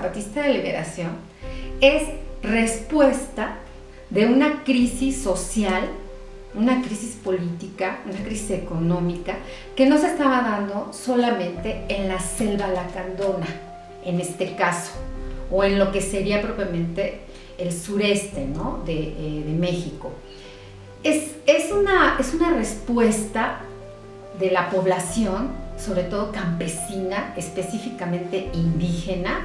Zapatista de Liberación es respuesta de una crisis social, una crisis política, una crisis económica que no se estaba dando solamente en la selva lacandona, en este caso, o en lo que sería propiamente el sureste, ¿no? de México. Es una respuesta de la población, sobre todo campesina, específicamente indígena,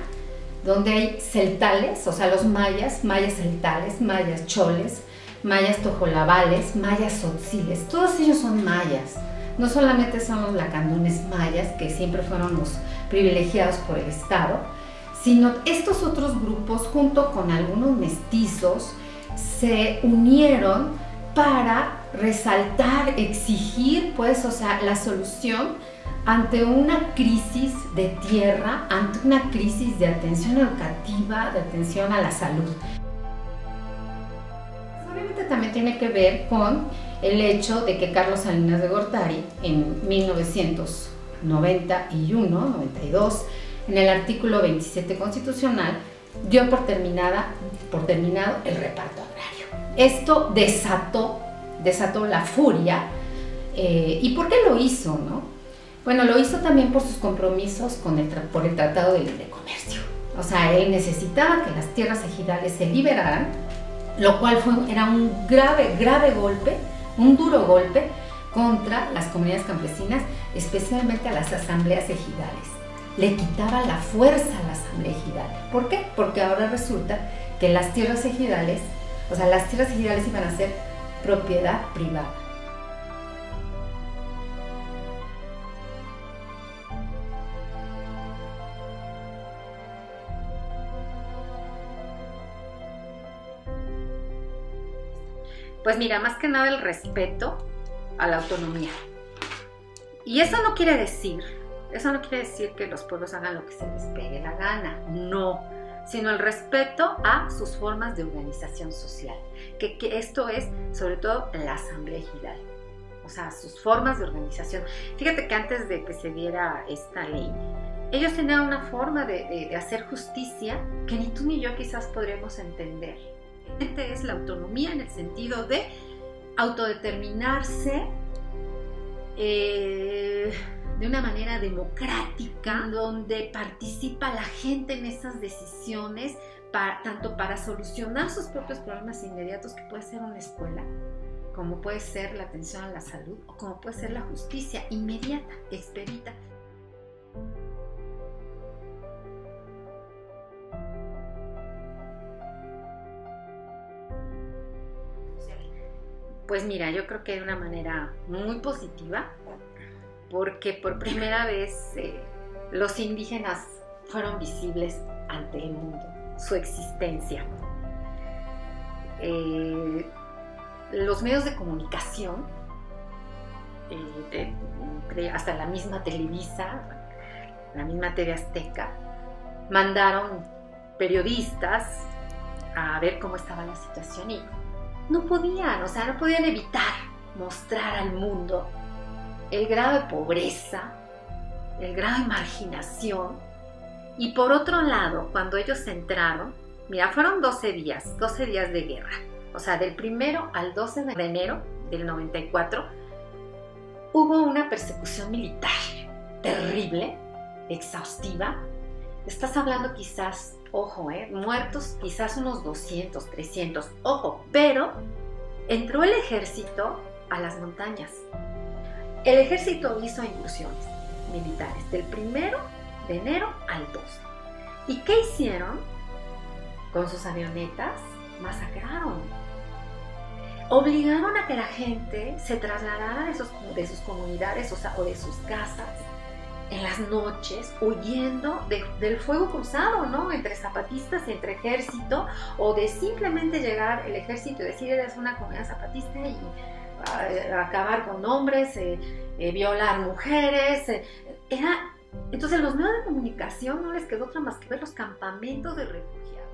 donde hay celtales, o sea, los mayas celtales, mayas choles, mayas tojolabales, mayas tzotziles, todos ellos son mayas. No solamente son los lacandones mayas, que siempre fueron los privilegiados por el Estado, sino estos otros grupos, junto con algunos mestizos, se unieron para resaltar, exigir, pues, o sea, la solución ante una crisis de tierra, ante una crisis de atención educativa, de atención a la salud. Obviamente también tiene que ver con el hecho de que Carlos Salinas de Gortari, en 1991-92, en el artículo 27 constitucional, dio por terminado el reparto agrario. Esto desató la furia. ¿Y por qué lo hizo, no? Bueno, lo hizo también por sus compromisos por el Tratado de Libre Comercio. O sea, él necesitaba que las tierras ejidales se liberaran, lo cual era un grave golpe, un duro golpe contra las comunidades campesinas, especialmente a las asambleas ejidales. Le quitaba la fuerza a la asamblea ejidal. ¿Por qué? Porque ahora resulta que las tierras ejidales, o sea, las tierras ejidales iban a ser propiedad privada. Pues mira, más que nada el respeto a la autonomía. Y eso no quiere decir que los pueblos hagan lo que se les pegue la gana, no, sino el respeto a sus formas de organización social, que esto es sobre todo la asamblea ejidal, o sea, sus formas de organización. Fíjate que antes de que se diera esta ley, ellos tenían una forma de hacer justicia que ni tú ni yo quizás podríamos entender. Es la autonomía en el sentido de autodeterminarse de una manera democrática, donde participa la gente en esas decisiones, tanto para solucionar sus propios problemas inmediatos, que puede ser una escuela, como puede ser la atención a la salud, o como puede ser la justicia inmediata, expedita. Pues mira, yo creo que de una manera muy positiva, porque por primera vez los indígenas fueron visibles ante el mundo, su existencia. Los medios de comunicación, hasta la misma Televisa, la misma TV Azteca, mandaron periodistas a ver cómo estaba la situación y no podían evitar mostrar al mundo el grado de pobreza, el grado de marginación. Y por otro lado, cuando ellos entraron, mira, fueron 12 días de guerra. O sea, del 1 al 12 de enero del 94, hubo una persecución militar terrible, exhaustiva. Estás hablando quizás, ojo, muertos quizás unos 200, 300, ojo, pero entró el ejército a las montañas. El ejército hizo incursiones militares del 1 de enero al 12. ¿Y qué hicieron? Con sus avionetas masacraron. Obligaron a que la gente se trasladara de sus comunidades, o de sus casas, en las noches, huyendo del fuego cruzado, ¿no? Entre zapatistas, entre ejército, o de simplemente llegar el ejército y decir, eres una comunidad zapatista y acabar con hombres, violar mujeres. Entonces los medios de comunicación no les quedó otra más que ver los campamentos de refugiados.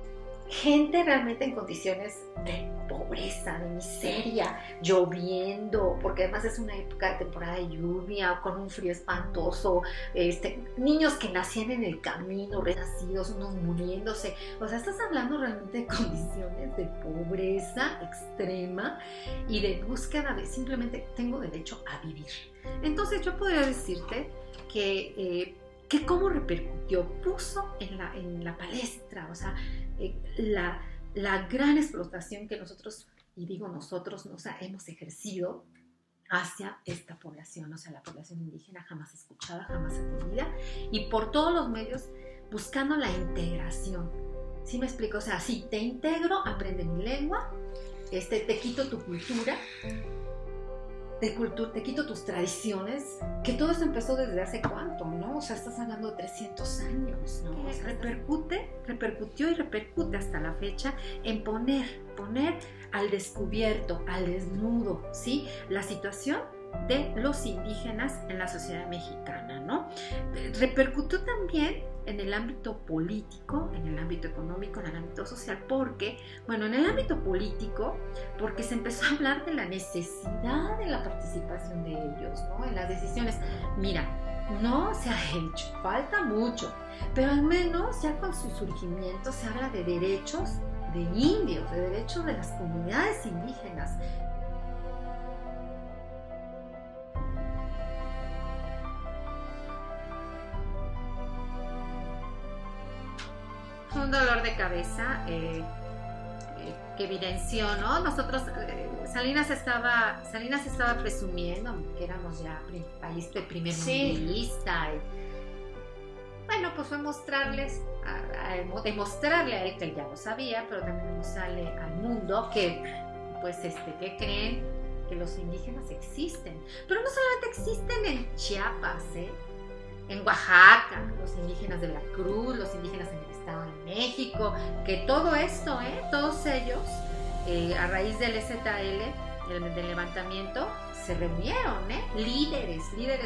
gente realmente en condiciones de pobreza, de miseria, lloviendo, porque además es una época de temporada de lluvia, con un frío espantoso, niños que nacían en el camino, renacidos, unos muriéndose. O sea, estás hablando realmente de condiciones de pobreza extrema y de búsqueda de simplemente tengo derecho a vivir. Entonces yo podría decirte que cómo repercutió, puso en la palestra, o sea, la gran explotación que nosotros, y digo nosotros, o sea, hemos ejercido hacia esta población, o sea, la población indígena jamás escuchada, jamás atendida, y por todos los medios buscando la integración. ¿Sí me explico? O sea, sí, te integro, aprende mi lengua, te quito tu cultura, te quito tus tradiciones, que todo esto empezó desde hace cuánto, ¿no? O sea, estás hablando de 300 años, ¿no? O sea, repercutió y repercute hasta la fecha en poner al descubierto, al desnudo, ¿sí? La situación de los indígenas en la sociedad mexicana, ¿no? Repercutió también en el ámbito político, en el ámbito económico, en el ámbito social, porque, bueno, en el ámbito político, porque se empezó a hablar de la necesidad de la participación de ellos, ¿no? En las decisiones. Mira, no se ha hecho, falta mucho, pero al menos ya con su surgimiento se habla de derechos de indios, de derechos de las comunidades indígenas. Un dolor de cabeza que evidenció, ¿no? Nosotros, Salinas estaba presumiendo que éramos ya país de primer mundialista. Y, bueno, pues fue demostrarle a él que él ya lo sabía, pero también demostrarle al mundo que, pues, que creen que los indígenas existen. Pero no solamente existen en Chiapas, en Oaxaca, los indígenas de Veracruz, los indígenas en el Estado de México, que todo esto, todos ellos, a raíz del EZL, del levantamiento, se reunieron, líderes de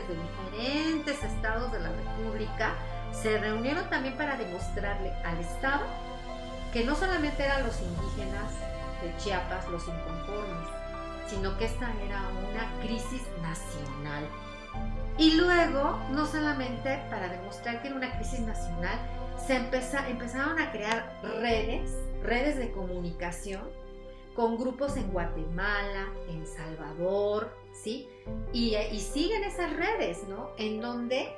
diferentes estados de la República, se reunieron también para demostrarle al Estado que no solamente eran los indígenas de Chiapas los inconformes, sino que esta era una crisis nacional. Y luego, no solamente para demostrar que era una crisis nacional, empezaron a crear redes de comunicación con grupos en Guatemala, en Salvador, ¿sí? Y siguen esas redes, ¿no? En donde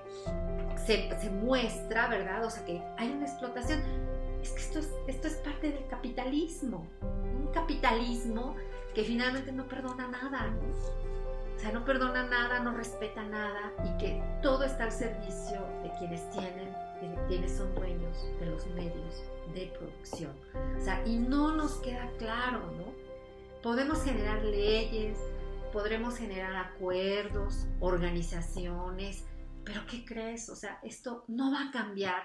se muestra, ¿verdad? O sea, que hay una explotación. Es que esto es parte del capitalismo. Un capitalismo que finalmente no perdona nada, ¿no? O sea, no perdona nada, no respeta nada y que todo está al servicio de quienes son dueños de los medios de producción. O sea, y no nos queda claro, ¿no? Podemos generar leyes, podremos generar acuerdos, organizaciones, pero ¿qué crees? O sea, esto no va a cambiar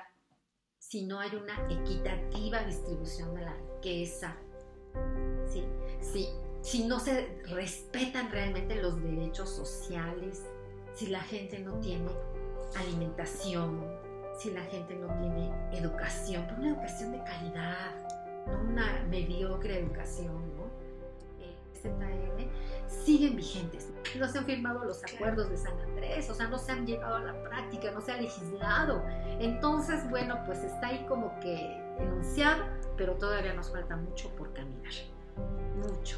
si no hay una equitativa distribución de la riqueza, ¿sí? Si no se respetan realmente los derechos sociales, si la gente no tiene alimentación, si la gente no tiene educación, pero una educación de calidad, no una mediocre educación, ¿no? ZL siguen vigentes. No se han firmado los acuerdos de San Andrés, o sea, no se han llevado a la práctica, no se ha legislado. Entonces, bueno, pues está ahí como que enunciado, pero todavía nos falta mucho por caminar. Mucho.